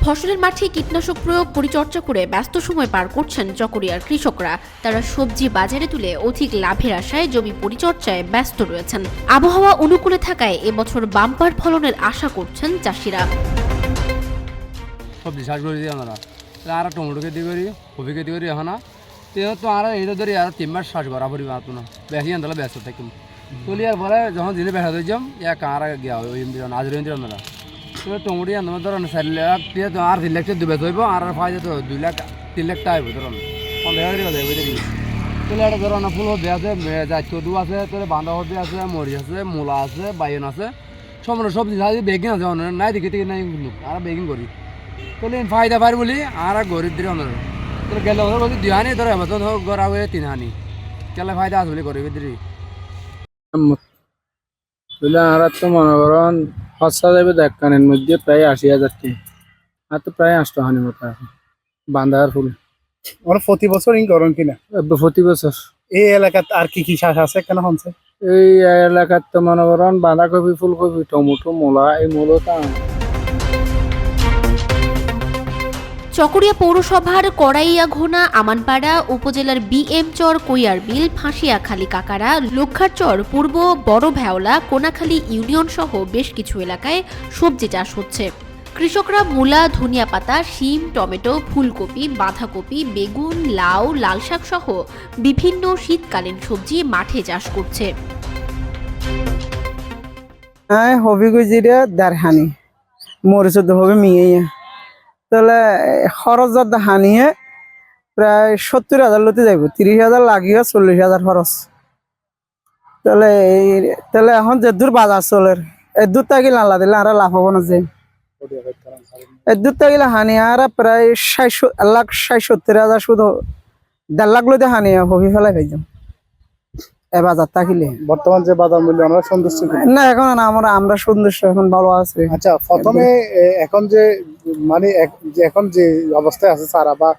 ফসলের মাঠে কীটনাশক প্রয়োগ পরিচর্যা করে ব্যস্ত সময় পার করছেন চকরিয়ার কৃষকরা। তারা সবজি বাজারে তুলে অধিক লাভের আশায় জমি পরিচর্যায় ব্যস্ত রয়েছেন। আবহাওয়া অনুকূলে থাকায় এবছর বাম্পার ফলনের আশা করছেন চাষিরা। সবজি চাষ করে দিই আমরা, আর টমেটো খেতে করি, কপি খেতে করি। এখন তো আর এই ধরি আর 3 মাস চাষ করা পড়ি মাত্র না, বেশি আনতে ব্যস্ত থাকুন তুলিয়ার পরে যখন দিলে বেসা দিয়ে যাম এক আর গিয়া ওই আজ রইন আমরা টমেটো আনতে ধরেন 4 লাখ আর 3 লাখ দুবে হইব আর ফায়দা তো 2 লাখ 3 লাখ টাকা হইব ধরুন 15,000 টাকা হইব। তুলে একটা ধরুন ফুল হবি আছে, কদু আছে, তোর বাঁধাকপি আছে, মরিচ আছে, মূলা আছে, বাইগন আছে, সম্পূর্ণ সবজি বেগিন আছে নাই দেখি থেকে নাই আর বেগিন করি তোলে ফায়দা পাই বলি আর গরিব দিয়ে অন্য তোর গেলে বলছি 2 হানি ধর এমন গড়া হয়ে 3 হানি কেলে ফায়দা আছে বলে গরিব দিয়ে তুলে আর তো মনে করেন খরচা যাবে দেখানের মধ্যে প্রায় 80,000 টাকা, আর তো প্রায় 8 হানি মতো আছে বান্ধার ফুল। ওরা প্রতি বছর করেন কিনা? প্রতি বছর। এই এলাকাত আর কি কি চাষ আছে কেন হচ্ছে? এই এলাকার তো মনে করেন বাঁধাকপি, ফুলকপি, টমেটো, মূলা, এই মূলটা। চকরিয়া পৌরসভার কড়াইয়াঘোনা, আমানপাড়া উপজেলার বিএম চর, কৈয়ারবিল, ফাঁসিয়াখালী, কাকারা, লক্ষারচর, পূর্ব বড় ভেওলা, কোনাখালী ইউনিয়ন সহ বেশ কিছু এলাকায় সবজি চাষ হচ্ছে। কৃষকরা মূলা, ধনিয়া পাতা, শিম, টমেটো, ফুলকপি, বাঁধাকপি, বেগুন, লাউ, লাল শাক সহ বিভিন্ন শীতকালীন সবজি মাঠে চাষ করছে। হ্যাঁ, হবি গুজিরে 1.5 হানি মরিচ হবে মিয়ে, তাহলে খরচ হানিয়ে প্রায় 70,000 লতে যাইব। 30,000 লাগিয়ে 40,000 খরচ। তাহলে এখন যে দূর বাজার চলে এই দূর থাকিলে আল্লাহ দিলে আর লাভ হবো না। যে এই দূর থাকিলে হানি আর প্রায় 1,60,000 শুধু 1.5 লাখ লইতে হানি হবি ফেলাই পাই যাম এ বাজার থাকিলে। বর্তমান যে বাজার মূল্য আমরা সন্তুষ্ট না, এখন আমরা সন্তুষ্ট, এখন ভালো আছে। আচ্ছা, প্রথমে এখন যে মানে এখন যে অবস্থায় আছে সারা বা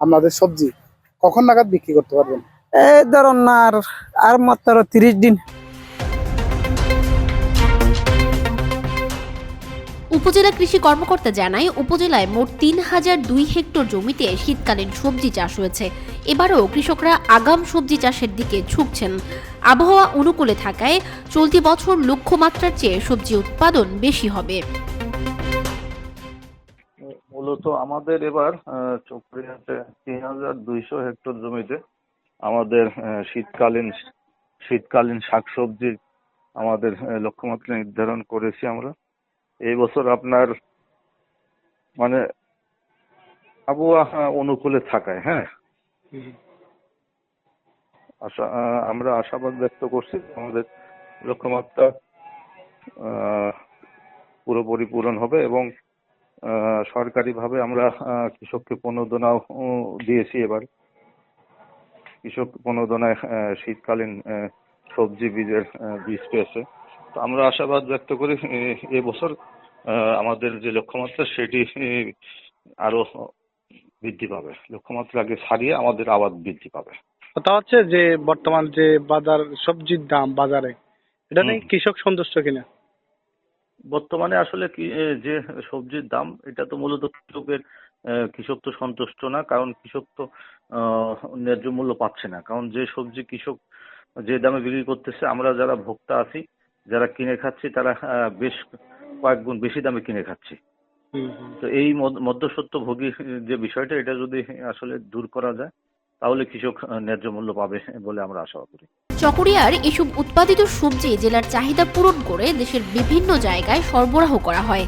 আপনাদের সবজি কখন নাগাদ বিক্রি করতে পারবেন? এই ধরুন না আর মাত্র 30 দিন। উপজেলা কৃষি কর্মকর্তা জানায়, উপজেলায় মোট 3,002 হেক্টর জমিতে শীতকালীন সবজি চাষ হয়েছে। এবারও কৃষকরা আগাম সবজি চাষের দিকে ঝুঁকছেন। আবহাওয়া অনুকূলে থাকায় চলতি বছর লক্ষ্যমাত্রার চেয়ে সবজি উৎপাদন বেশি হবে। মূলত আমাদের এবার চকরিয়াতে 3,200 হেক্টর জমিতে আমাদের শীতকালীন শাকসবজির আমাদের লক্ষ্যমাত্রা নির্ধারণ করেছি আমরা। এই বছর আপনার মানে আবহাওয়া অনুকূলে থাকায় আমরা আশাবাদ ব্যক্ত করছি আমাদের লক্ষ্যমাত্রা পুরোপুরি পূরণ হবে এবং সরকারিভাবে আমরা কৃষককে প্রণোদনাও দিয়েছি। এবার কৃষক প্রণোদনায় শীতকালীন সবজি বীজের বীজ পেয়েছে। তো আমরা আশাবাদ ব্যক্ত করি এবছর আমাদের যে লক্ষ্যমাত্রা সেটি আরো বৃদ্ধি পাবে। লক্ষ্যমাত্রা আগে ছাড়িয়ে আমাদের আবাদ বৃদ্ধি পাবে। কথা হচ্ছে যে বর্তমান যে বাজার সবজির দাম বাজারে, এটা নিয়ে কৃষক সন্তুষ্ট কিনা? বর্তমানে আসলে যে সবজির দাম, এটা তো মূলত কৃষক তো সন্তুষ্ট না, কারণ কৃষক তো ন্যায্য মূল্য পাচ্ছে না। কারণ যে সবজি কৃষক যে দামে বিক্রি করতেছে, আমরা যারা ভোক্তা আছি, যারা কিনে খাচ্ছি, তারা বেশ কয়েক গুণ বেশি দামে কিনে খাচ্ছি। তো এই মধ্যস্বত্বভোগী যে বিষয়টা, এটা যদি আসলে দূর করা যায় তাহলে কৃষক ন্যায্য মূল্য পাবে বলে আমরা আশা করি। চকরিয়ার এসব উৎপাদিত সবজি জেলার চাহিদা পূরণ করে দেশের বিভিন্ন জায়গায় সরবরাহ করা হয়।